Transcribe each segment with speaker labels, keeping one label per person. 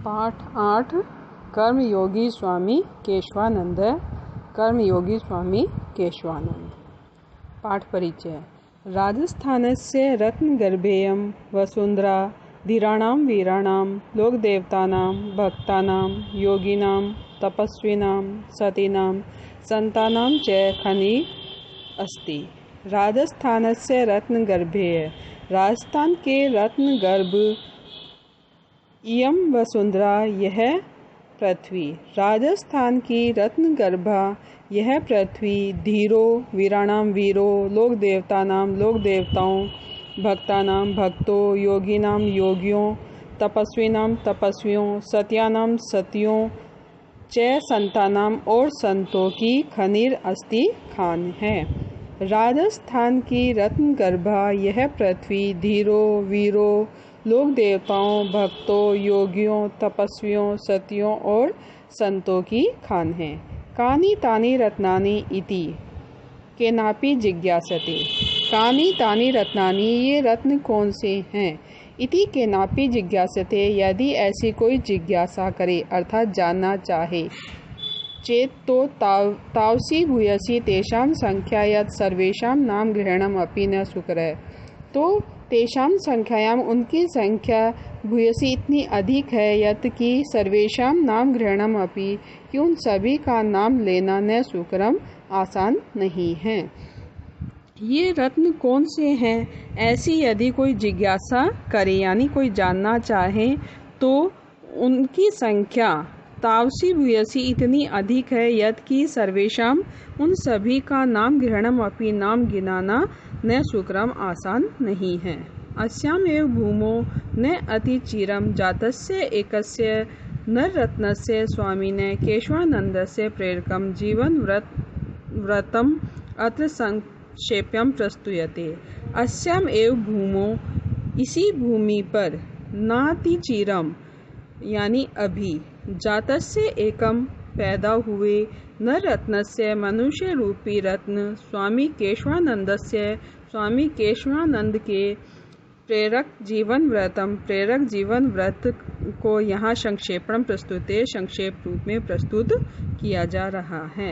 Speaker 1: पाठ 8 कर्मयोगी स्वामी केशवानंद। कर्मयोगी स्वामी केशवानंद। पाठ परिचय। राजस्थानस्य रत्नगर्भेयं वसुन्धरा धीराणां वीराणां लोकदेवतानां भक्तानां योगिनां तपस्विनां सतीनां संतानां च खनि अस्ति। राजस्थानस्य रत्नगर्भेय, राजस्थान के रत्नगर्भ, इयं वसुंधरा, यह पृथ्वी, राजस्थान की रत्नगर्भा, यह पृथ्वी, धीरो वीराणां वीरो लोक देवताओं भक्तानां भक्तों योगिनां योगियों तपस्विनां तपस्वियों सत्यानां सतियों च संतानां और संतों की खनीर अस्ति खान है। राजस्थान की रत्नगर्भा, यह पृथ्वी, धीरो वीरो लोक देवताओं भक्तों योगियों तपस्वियों सतियों और संतों की खान है। कानि तानि रत्नानि इति केनापि जिज्ञासते। कानि तानि रत्नानि, ये रत्न कौन से हैं। इति केनापि जिज्ञासते, यदि ऐसी कोई जिज्ञासा करे अर्थात जानना चाहे। चेत तो तावसी भूयसी तेषां संख्या यत् सर्वेषां नाम ग्रहणम अपि न सुकर। तो तेषां संख्यायाम, उनकी संख्या, भूयसी इतनी अधिक है, यत् कि सर्वेषां नाम ग्रहणम अपि, कि उन सभी का नाम लेना न सुकरम, आसान नहीं है। ये रत्न कौन से हैं, ऐसी यदि कोई जिज्ञासा करे यानी कोई जानना चाहे, तो उनकी संख्या तावसी भूयसी इतनी अधिक है, यत् कि सर्वेषाम, उन सभी का नाम ग्रहणम अपि, नाम गिनाना न सुकरम, आसान नहीं है। अस्याम एव भूमो न अतिचिरम जातस्य एकस्य नररत्नस्य स्वामिने केशवानन्दस्य प्रेरकं जीवन व्रतम अत्र संक्षेप्यं प्रस्तुयते। अस्याम एव भूमो, इसी भूमि पर, नातिचिरम यानी अभी, जातस्य एकम पैदा हुए, नररत्नस्य मनुष्य रूपी रत्न, स्वामी केशवानंदस्य स्वामी केशवानंद के प्रेरक जीवन व्रतम, प्रेरक जीवन व्रत को यहाँ संक्षेपण प्रस्तुत, संक्षेप रूप में प्रस्तुत किया जा रहा है।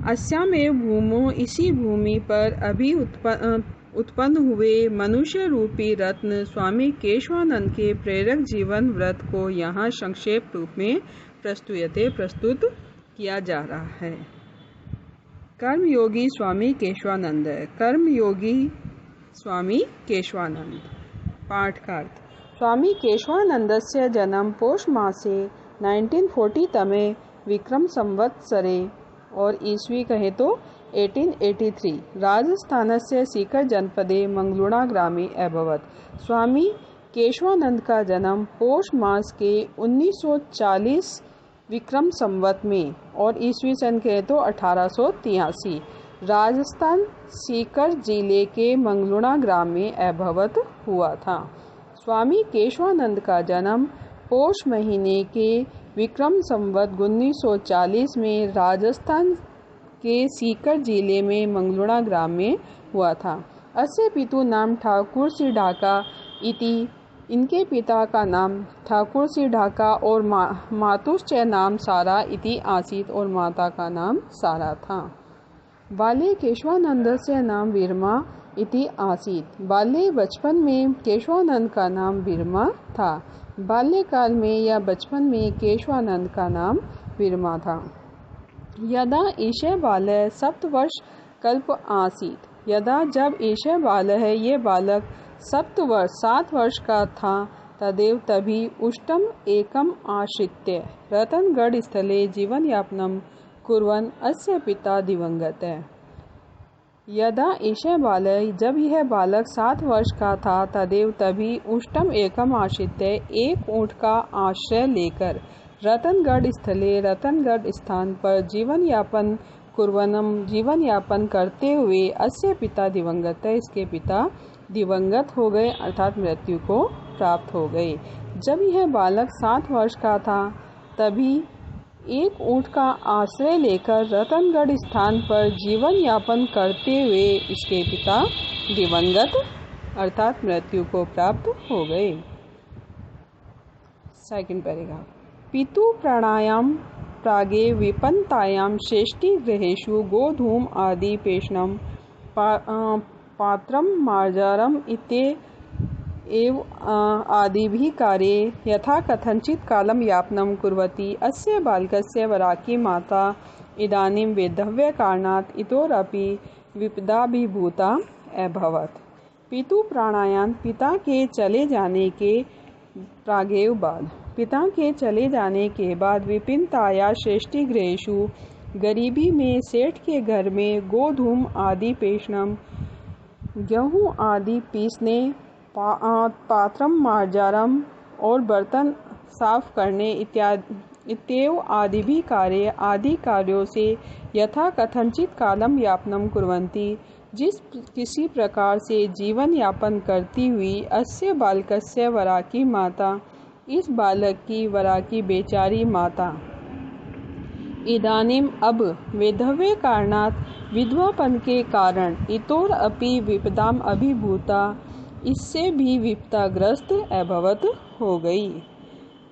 Speaker 1: अस्याम एव भूमो, इसी भूमि पर अभी उत्पन्न हुए मनुष्य रूपी रत्न स्वामी केशवानंद के प्रेरक जीवन व्रत को यहाँ संक्षेप रूप में प्रस्तुत किया जा रहा है। कर्मयोगी स्वामी केशवानंद। कर्मयोगी स्वामी केशवानंद। पाठ का अर्थ। स्वामी केशवानंदस्य जन्म पौष मासे 1940 तमे विक्रम संवत्सरे और ईस्वी कहे तो 1883 राजस्थानस्य सीकर जनपदे मंगलूणा ग्रामे अभवत्। स्वामी केशवानंद का जन्म पौष मास के 1940 विक्रम संवत में और ईस्वी सन कहे तो 1883 राजस्थान सीकर जिले के मंगलूणा ग्राम में अभवत हुआ था। स्वामी केशवानंद का जन्म पौष महीने के विक्रम संवत 1940 में राजस्थान के सीकर जिले में मंगलूणा ग्राम में हुआ था। अस्य पितु नाम ठाकुर सिंह ढाका इति, इनके पिता का नाम ठाकुर सिंह ढाका और मातुश्च नाम सारा इति आसीत, और माता का नाम सारा था। बाल्ये केशवानंदस्य नाम वीरमा इति आसीत। बाल्ये बचपन में केशवानंद का नाम वीरमा था। बाल्यकाल में या बचपन में केशवानंद का नाम वीरमा था। यदा ईशे बालः सप्तवर्ष कल्प आसीत। यदा जब ईशे बालः, ये बालक 7 वर्ष का था, तदेव तभी उष्टम एकम आश्रित्य रतनगढ़ स्थले जीवन यापनम कुर्वन् अस्य पिता दिवंगत। यदा ईशे बालः, जब यह बालक 7 वर्ष का था, तदेव तभी उष्टम एकम आश्रित्य, एक ऊँट का आश्रय लेकर, रतनगढ़ स्थले, रतनगढ़ स्थान पर जीवन यापन कुर्वनम, जीवन यापन करते हुए, अस्य पिता दिवंगत, इसके पिता दिवंगत हो गए अर्थात मृत्यु को प्राप्त हो गए। जब यह बालक 7 वर्ष का था, तभी एक ऊँट का आश्रय लेकर रतनगढ़ स्थान पर जीवन यापन करते हुए इसके पिता दिवंगत अर्थात मृत्यु को प्राप्त हो गए। Second paragraph. पितु प्राणायाम प्रागे विपन्तायां शेष्टिगृहेषु गोधूम आदि पेषणं पात्रं मार्जारम् इत्येव आदिभिः कार्ये यथा कथञ्चित् कालं यापनं कुर्वती अस्य बालकस्य वराकी माता इदानीं वैधव्यकारणात् इतोरपि विपदाभिभूता अभवत्। पितु प्राणायाम पिता के चले जाने के प्रागेव बाद, पिता के चले जाने के बाद विपिनताया शेष्टिगृहेषु गरीबी में सेठ के घर में गोधूम आदि पेषणम गेहूँ आदि पीसने पात्रम मार्जारम और बर्तन साफ करने इत्येव आदि भी कार्य आदि कार्यों से यथा कथंचित कालम यापनम कुर्वन्ति जिस किसी प्रकार से जीवन यापन करती हुई अस्य बालकस्य वराकी माता इस बालक की वराकी बेचारी माता इदानीम अब वैधव्य कारणात् विधवापन के कारण इतोर अपि विपदाम अभिभूता इससे भी विपदाग्रस्त अभवत हो गई।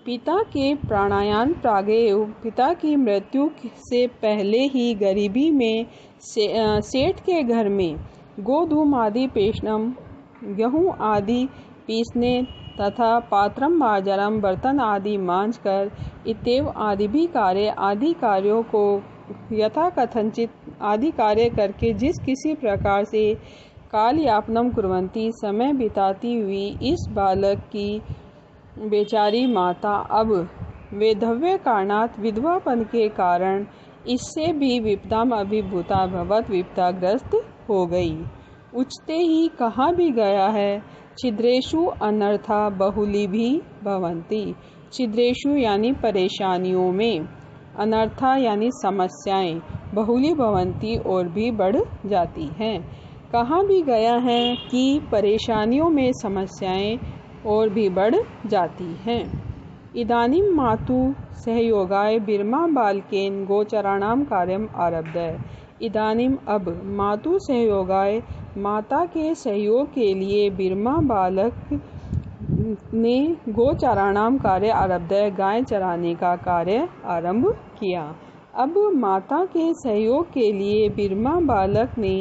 Speaker 1: पिता के प्राणायाम प्रागेव पिता की मृत्यु से पहले ही गरीबी में सेठ के घर में गोधूम आदि पेषणम गेहूँ आदि पीसने तथा पात्रम मार्जारम बर्तन आदि मांझ कर इत्येव आदि भी कार्य आदि कार्यों को यथा कथंचित आदि कार्य करके जिस किसी प्रकार से काल यापनम कुर्वन्ति समय बिताती हुई इस बालक की बेचारी माता अब वैधव्य कारणात् विधवापन के कारण इससे भी विपदाम अभिभूता भवत विपदाग्रस्त हो गई। उचते ही कहा भी गया है छिद्रेषु अनर्था बहुली भी भवन्ति। छिद्रेषु यानी परेशानियों में, अनर्था यानी समस्याएं, बहुली भवन्ति और भी बढ़ जाती हैं। कहा भी गया है कि परेशानियों में समस्याएं और भी बढ़ जाती हैं। इदानीं मातु सहयोगाय बिरमा बालकेन गोचराणाम कार्यम आरब्ध। इदानीम अब मातु सहयोगाय माता के सहयोग के लिए बिरमा बालक ने गोचराणाम कार्य आरब्ध गाय चराने का कार्य आरंभ किया। अब माता के सहयोग के लिए बिरमा बालक ने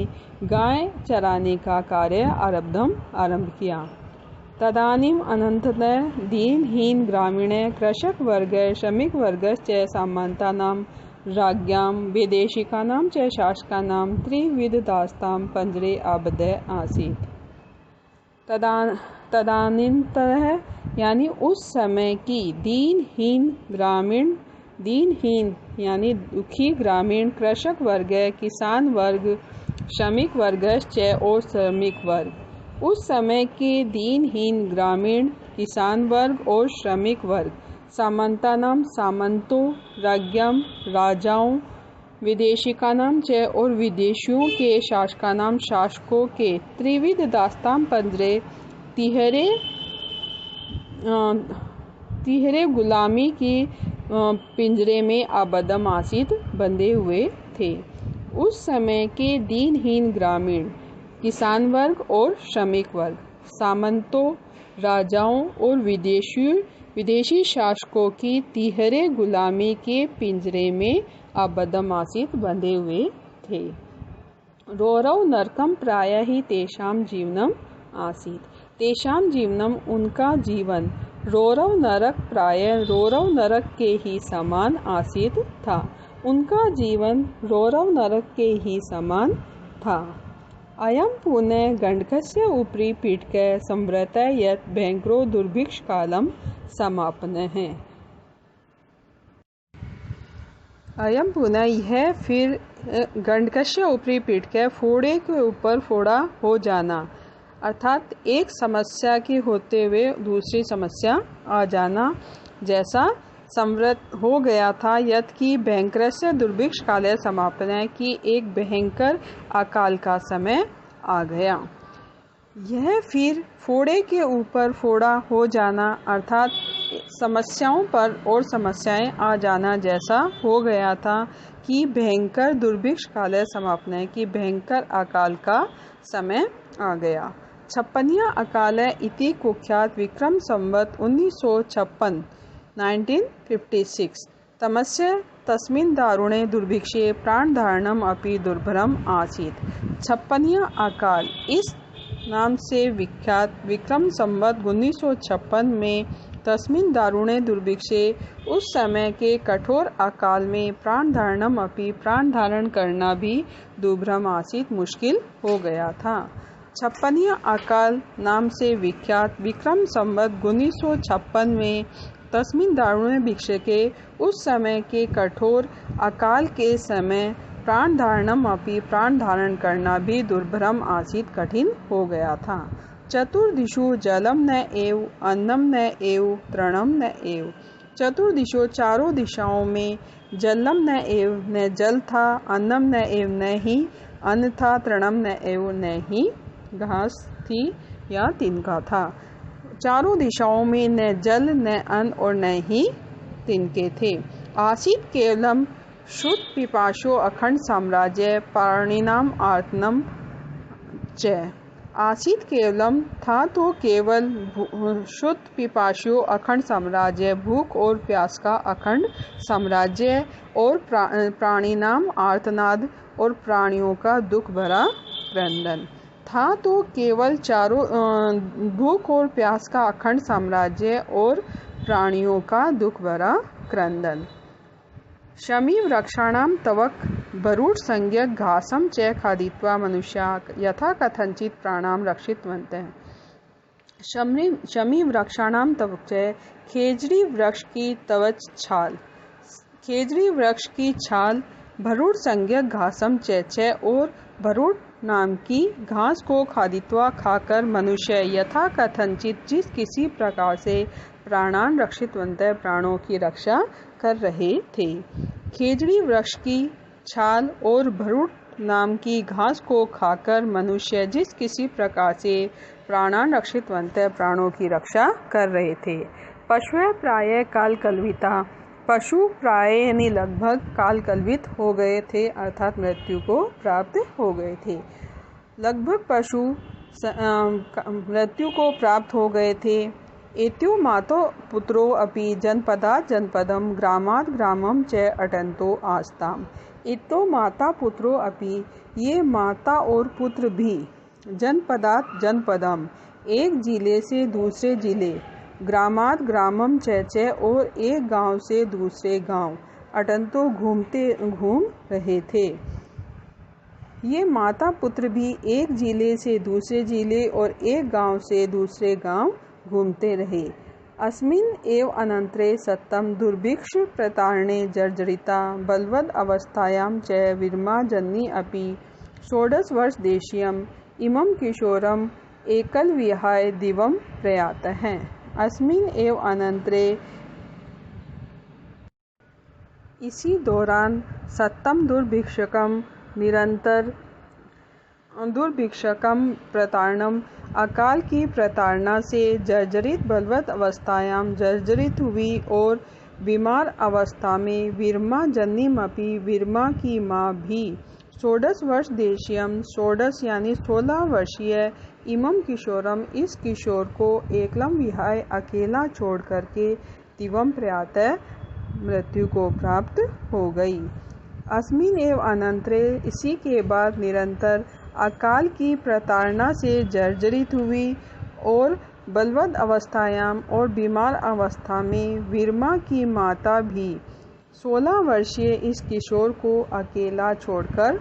Speaker 1: गाय चराने का कार्य आरंभ किया। तदानीम अनन्ततः दीनहीन ग्रामीण कृषक वर्ग श्रमिक वर्गश्च सामन्तानां राज्ञां वैदेशिकानां च शासकानां त्रिविधदास्तां पंजरे आबद्ध आसीत्। तदानीन्तः यानी उस समय की दीनहीन यानी दुखी ग्रामीण कृषक वर्ग किसान वर्ग श्रमिक वर्गश्च और श्रमिक वर्ग, उस समय के दीनहीन ग्रामीण किसान वर्ग और श्रमिक वर्ग सामंतानाम सामंतों राज्ञां राजाओं विदेशिकानाम च और विदेशियों के शासकानाम शासकों के त्रिविध दास्तां पंजरे तिहरे गुलामी की पिंजरे में आबद्ध आसीत बंधे हुए थे। उस समय के दीनहीन ग्रामीण किसान वर्ग और श्रमिक वर्ग सामंतों राजाओं और विदेशी शासकों की तिहरे गुलामी के पिंजरे में आबद्ध आसीत बंधे हुए थे। रोरव नरकम प्राय ही तेषाम जीवनम आसीत। तेषाम जीवनम उनका जीवन रोरव नरक प्राय रोरव नरक के ही समान आसीत था। उनका जीवन रोरव नरक के ही समान था। अयम पुनः गंडकस्य उपरि पीठकः संवृत्तः यत् भयंकरो दुर्भिक्ष कालम समापनः है। अयम पुनः यह फिर गंडकस्य उपरि पीठकः फोड़े के ऊपर फोड़ा हो जाना, अर्थात एक समस्या के होते हुए दूसरी समस्या आ जाना जैसा संवृत्त हो गया था। यत् की भयंकरस्य दुर्भिक्ष काल समापन है कि एक भयंकर अकाल का समय आ गया। यह फिर फोड़े के ऊपर फोड़ा हो जाना अर्थात समस्याओं पर और समस्याएं आ जाना जैसा हो गया था कि भयंकर दुर्भिक्ष काल समापन है कि भयंकर अकाल का समय आ गया। छप्पनिया अकाल इति कुख्यात विक्रम संवत 1956 1956 तमस्य तस्मिन् दारुणे दुर्भिक्षे प्राणधारणम् अपि दुर्भरम् आसीत्। 56 अकाल इस नाम से विख्यात विक्रम संवत 1956 में तस्मिन् दारुणे दुर्भिक्षे उस समय के कठोर अकाल में प्राणधारणम अपि प्राण धारण करना भी दुर्भरम आसीत मुश्किल हो गया था। 56 अकाल नाम से विख्यात विक्रम संवत 1956 में तस्मिन् दारुणे भिक्षे के उस समय के कठोर अकाल के समय प्राण धारणम अपि प्राण धारण करना भी दुर्भरम आसीत कठिन हो गया था। चतुर्दिशु जलम न एव अन्नम न एव तृणम न एव। चतुर्दिशो चारों दिशाओं में जलम न एव न जल था, अन्नम न एव न ही अन्न था, तृणम न एव न ही घास थी या तिनका था। चारों दिशाओं में न जल न अन्न और न ही तिनके थे। आसीत केवलम शुद्ध पिपाशो अखंड साम्राज्य प्राणिनाम आत्मनम च। आसीत केवलम था तो केवल शुद्ध पिपाशो अखंड साम्राज्य, भूख और प्यास का अखंड साम्राज्य और प्राणिनाम आर्तनाद और प्राणियों का दुख भरा क्रंदन। था तो केवल चारों भूख और प्यास का अखंड साम्राज्य और प्राणियों का दुख भरा क्रंदन। शमी वृक्षाणाम तवक भरूड संज्ञक घासम च खादित्वा मनुष्या यथा कथंचित प्राणाम रक्षितवन्तः। शमी वृक्षाणाम तवक च खेजड़ी वृक्ष की तवच छाल, खेजड़ी वृक्ष की छाल, भरूड संज्ञक घासम च और भरूड नाम की घास को खादित्वा खाकर मनुष्य यथा कथंचित जिस किसी प्रकार से प्राणान रक्षितवन्तः प्राणों की रक्षा कर रहे थे। खेजड़ी वृक्ष की छाल और भरूड नाम की घास को खाकर मनुष्य जिस किसी प्रकार से प्राणान रक्षितवन्तः प्राणों की रक्षा कर रहे थे। पशु प्राय काल कल्विता, पशु प्राय यानी लगभग काल कल्वित हो गए थे अर्थात मृत्यु को प्राप्त हो गए थे। लगभग पशु मृत्यु को प्राप्त हो गए थे। एत्यो मातो पुत्रो अपि जनपदात् जनपदम ग्रामात् ग्रामम च अटन्तो आस्ताम। इतो माता पुत्रो अपि ये माता और पुत्र भी जनपदात् जनपदम एक जिले से दूसरे जिले, ग्रामात् ग्रामम च और एक गांव से दूसरे गांव, अटन्तो घूम रहे थे। ये माता पुत्र भी एक जिले से दूसरे जिले और एक गांव से दूसरे गांव घूमते रहे। अस्मिन् एव अनंतरे सत्तम दुर्भिक्ष प्रतारणे जर्जरिता बलवद अवस्थायां च विरमा जन्नी अपि 16 वर्ष देशीयम इमं किशोरम एकल विहाय दिवम प्रयातः। अस्मिन् एव अनंतरे इसी दौरान सत्तम दुर्भिक्षकम निरंतर दुर्भिक्षकम प्रतारणम अकाल की प्रताड़ना से जर्जरित बलवत अवस्थायाम जर्जरित हुई और बीमार अवस्था में विरमा जन्नीमपि विरमा की माँ भी 16 वर्ष देशीयम 16 यानी 16 वर्षीय इमम किशोरम इस किशोर को एकलम विहाय अकेला छोड़ करके दिवम प्रयातः मृत्यु को प्राप्त हो गई। अस्मिन एव अनंतरे इसी के बाद निरंतर अकाल की प्रताड़ना से जर्जरित हुई और बलवद अवस्थायाम और बीमार अवस्था में विरमा की माता भी 16 वर्षीय इस किशोर को अकेला छोड़कर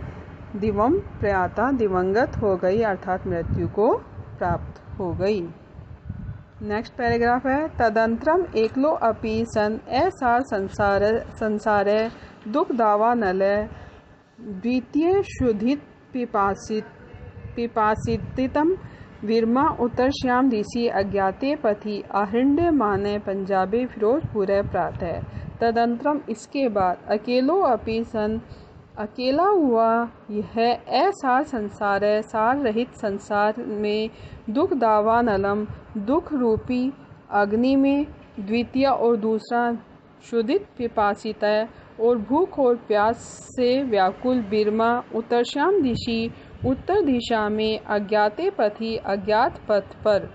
Speaker 1: दिवम प्रयाता दिवंगत हो गई अर्थात मृत्यु को प्राप्त हो गई। नेक्स्ट पैराग्राफ है तदंतरम एकलो अपि सन असार संसारे दुख दावा नल द्वितीय शुद्धित पिपासितम विरमा उत्तरश्याम दिशि अज्ञाते पथि आहृण्य माने पंजाबे फिरोजपुर प्रातः। तदंतरम इसके बाद अकेलो अपि सन अकेला हुआ यह असार संसार है सार रहित संसार में दुख दावा नलम दुख रूपी अग्नि में द्वितीय और दूसरा शुद्धित पिपासित है और भूख और प्यास से व्याकुल बिरमा उत्तरश्याम दिशि उत्तर दिशा में अज्ञाते पथि अज्ञात पथ पर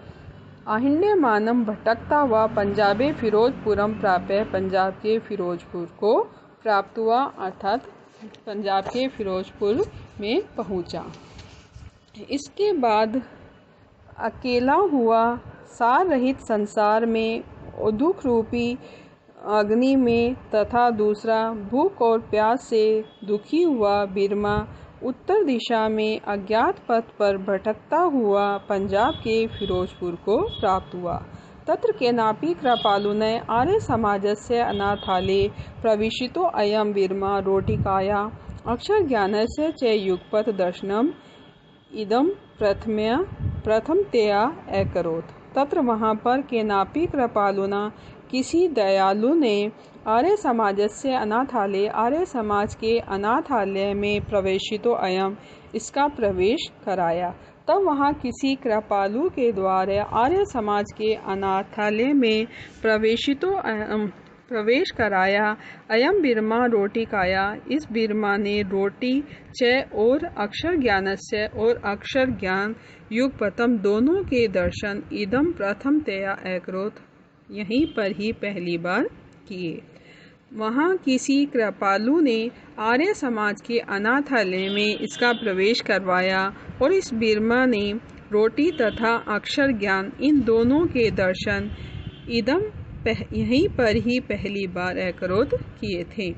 Speaker 1: आहिण्यमानं भटकता हुआ पंजाबे फिरोजपुरम प्राप्य, पंजाब के फिरोजपुर को प्राप्त हुआ, अर्थात पंजाब के फिरोजपुर में पहुंचा। इसके बाद अकेला हुआ सार रहित संसार में, दुख रूपी अग्नि में, तथा दूसरा भूख और प्यास से दुखी हुआ बिरमा उत्तर दिशा में अज्ञात पथ पर भटकता हुआ पंजाब के फिरोजपुर को प्राप्त हुआ। तत्र केनापि कृपालुना आर्य समाजस्य अनाथालये प्रविशितो अयं बिरमा रोटिकाया अक्षर ज्ञानस्य च युगपथ दर्शनम इदम प्रथमतया अकरोत्। तत्र वहाँ पर केनापि कृपालुना किसी दयालु ने आर्य समाजस्य अनाथालय, आर्य समाज के अनाथालय में प्रवेशितो अयम इसका प्रवेश कराया। तब वहाँ किसी कृपालु के द्वारा आर्य समाज के अनाथालय में प्रवेश कराया। अयम बिरमा रोटिकाया, इस बिरमा ने रोटी च और अक्षर ज्ञानस्य और अक्षर ज्ञान युगपथम दोनों के दर्शन इदम प्रथमतया अकरोत् यहीं पर ही पहली बार किए। वहाँ किसी कृपालु ने आर्य समाज के अनाथालय में इसका प्रवेश करवाया और इस बिरमा ने रोटी तथा अक्षर ज्ञान इन दोनों के दर्शन इदम यहीं पर ही पहली बार अकरोत् किए थे।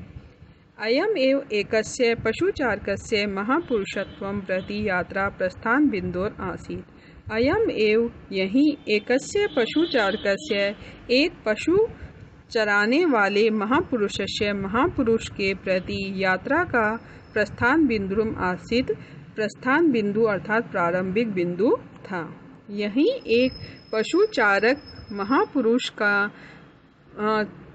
Speaker 1: अयम एव एकस्य पशुचारकस्य महापुरुषत्वं प्रति यात्रा प्रस्थान बिंदोर आसीत्। अयम एव यही एकस्य पशुचारकस्य एक पशु चराने वाले महापुरुषस्य महापुरुष के प्रति यात्रा का प्रस्थान बिंदुम आसीत्। प्रस्थान बिंदु अर्थात प्रारंभिक बिंदु था। यही एक पशुचारक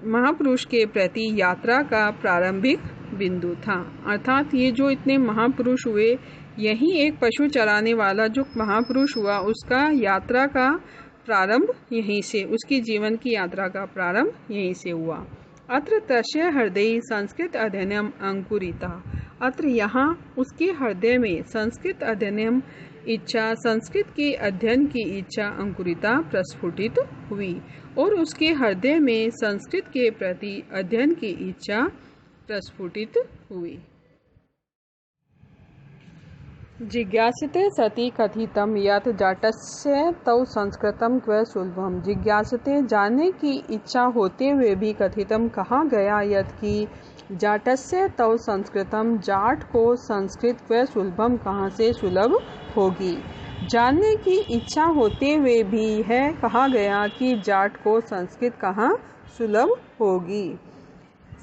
Speaker 1: महापुरुष के प्रति यात्रा का प्रारंभिक बिंदु था। अर्थात ये जो इतने महापुरुष हुए, यही एक पशु चराने वाला जो महापुरुष हुआ उसका यात्रा का प्रारंभ यहीं से, उसकी जीवन की यात्रा का प्रारंभ यहीं से हुआ। अत्र तस्य हृदय संस्कृत अध्ययनम अंकुरिता, अत्र यहाँ उसके हृदय में संस्कृत अध्ययनम इच्छा, संस्कृत के अध्ययन की इच्छा अंकुरिता प्रस्फुटित हुई और उसके हृदय में संस्कृत के प्रति अध्ययन की इच्छा प्रस्फुटित हुई। जिज्ञासते सति कथितम यत् जाटस्य तौ संस्कृतम क्व सुलभम। जिज्ञासते जानने की इच्छा होते हुए भी कथितम कहा गया यत् कि जाटस्य तौ संस्कृतम, जाट को संस्कृत क्व सुलभम कहाँ से सुलभ होगी। जानने की इच्छा होते हुए भी है कहा गया कि जाट को संस्कृत कहाँ सुलभ होगी।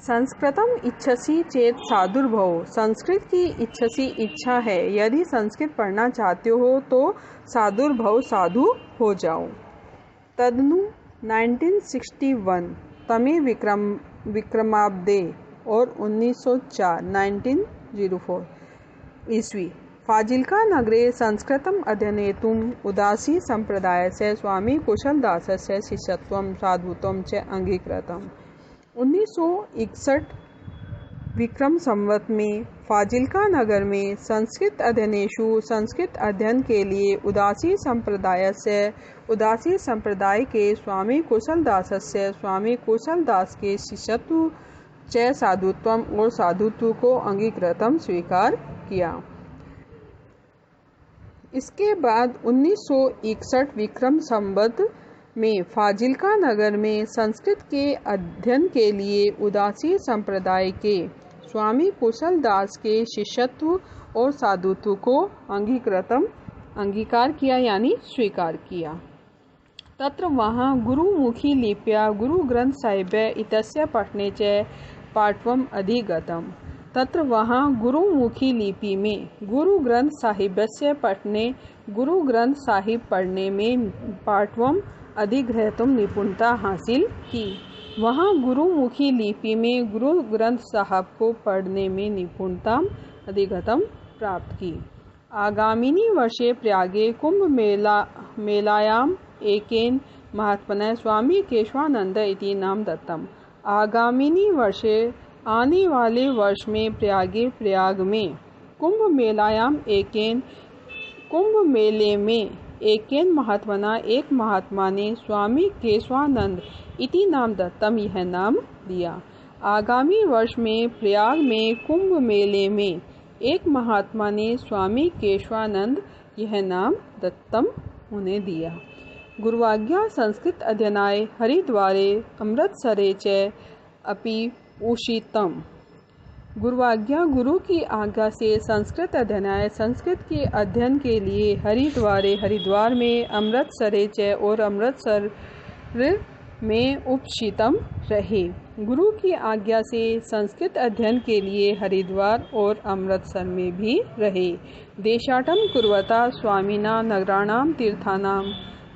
Speaker 1: संस्कृतम इच्छसि चेत साधुर्भव, संस्कृत की इच्छसि इच्छा है, यदि संस्कृत पढ़ना चाहते हो तो साधुर्भव साधु हो जाओ। तदनु 1961 तमे विक्रमाब्दे और 1904 ईस्वी फाजिल्का नगरे संस्कृतम अध्ययनेतुम उदासी संप्रदायस्य स्वामी कुशलदासस्य शिष्यत्वं साधुत्वं च अंगीकृतम्। 1961 विक्रम संवत में फाजिल्का नगर में संस्कृत अध्ययनेषु, संस्कृत अध्ययन के लिए उदासी संप्रदाय के स्वामी कुशलदासस्य, स्वामी कुशलदास के शिष्यत्व च साधुत्वम और साधुत्व को अंगीकृतम स्वीकार किया। इसके बाद 1961 विक्रम संवत में फाजिल्का नगर में संस्कृत के अध्ययन के लिए उदासी संप्रदाय के स्वामी कुशलदास के शिष्यत्व और साधुत्व को अंगीकार किया यानी स्वीकार किया। तत्र वहाँ गुरुमुखी लिप्या गुरु ग्रंथ साहिब्य इत्यस्य पठने च पाठवम अधिगतम। तत्र वहाँ गुरुमुखी लिपि में गुरु ग्रंथ साहिब्यस्य पठने, गुरु ग्रंथ साहिब पढ़ने में पाठवम अधिग्रहतुम निपुणता हासिल की। वहाँ गुरुमुखी लिपि में गुरु ग्रंथ साहब को पढ़ने में निपुणता अधिगतम प्राप्त की। आगामिनी वर्षे प्रयागे कुंभ मेलायाम एकेन महात्मनः स्वामी केशवानंद इति नाम दत्तम। आगामिनी वर्षे आने वाले वर्ष में प्रयाग में कुंभ मेलायाम एकेन कुंभ मेले में एकेन महात्मना एक महात्मा ने स्वामी केशवानंद इति नाम दत्तम यह नाम दिया। आगामी वर्ष में प्रयाग में कुंभ मेले में एक महात्मा ने स्वामी केशवानंद यह नाम दत्तम उन्हें दिया। गुरुवाज्ञा संस्कृत अध्ययनाय हरिद्वारे अमृतसरे च अपि उषितम। गुरुवाज्ञा गुरु की आज्ञा से संस्कृत अध्ययनाय संस्कृत के अध्ययन के लिए हरिद्वार में अमृतसरे च और अमृतसर में उपस्थितम रहे। गुरु की आज्ञा से संस्कृत अध्ययन के लिए हरिद्वार और अमृतसर में भी रहे। देशाटन कुर्वता स्वामिना नगराणाम तीर्थानां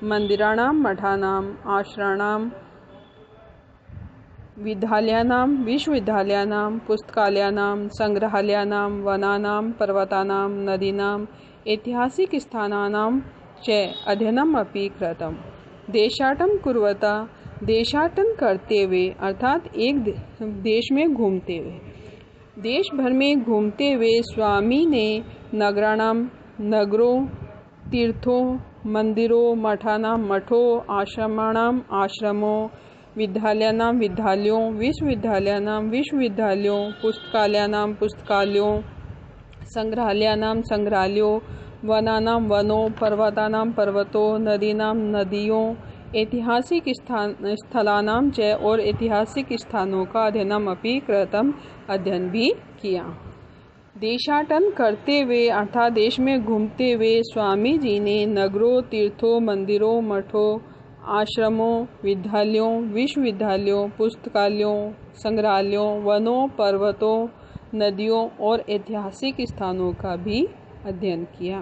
Speaker 1: मंदिराणां मठानां आश्रमाणां विद्यालयानां विश्वविद्यालयानां पुस्तकालयानां संग्रहालयानां वनानां पर्वतानां नदीनां ऐतिहासिक स्थानानां च अध्ययनम् अपि कृतम्। देशाटन कुर्वता देशाटन करते हुए अर्थात एक देश में घूमते हुए, देश भर में घूमते हुए स्वामी ने नगरों तीर्थों मंदिरों मठानां मठों आश्रमाणां आश्रमों विद्यालयानां विद्यालयों विश्वविद्यालयानां विश्वविद्यालयों पुस्तकालयानां पुस्तकालयों संग्रहालयानां संग्रहालयों वनानां वनों पर्वतानां पर्वतों नदीनां नदियों ऐतिहासिक स्थलानां च और ऐतिहासिक स्थानों का अध्ययनम् अपि कृतम् अध्ययन भी किया। देशाटन करते हुए अर्थात देश में घूमते हुए स्वामी जी ने नगरों तीर्थों मंदिरों मठों आश्रमों विद्यालयों विश्वविद्यालयों पुस्तकालयों संग्रहालयों वनों पर्वतों नदियों और ऐतिहासिक स्थानों का भी अध्ययन किया।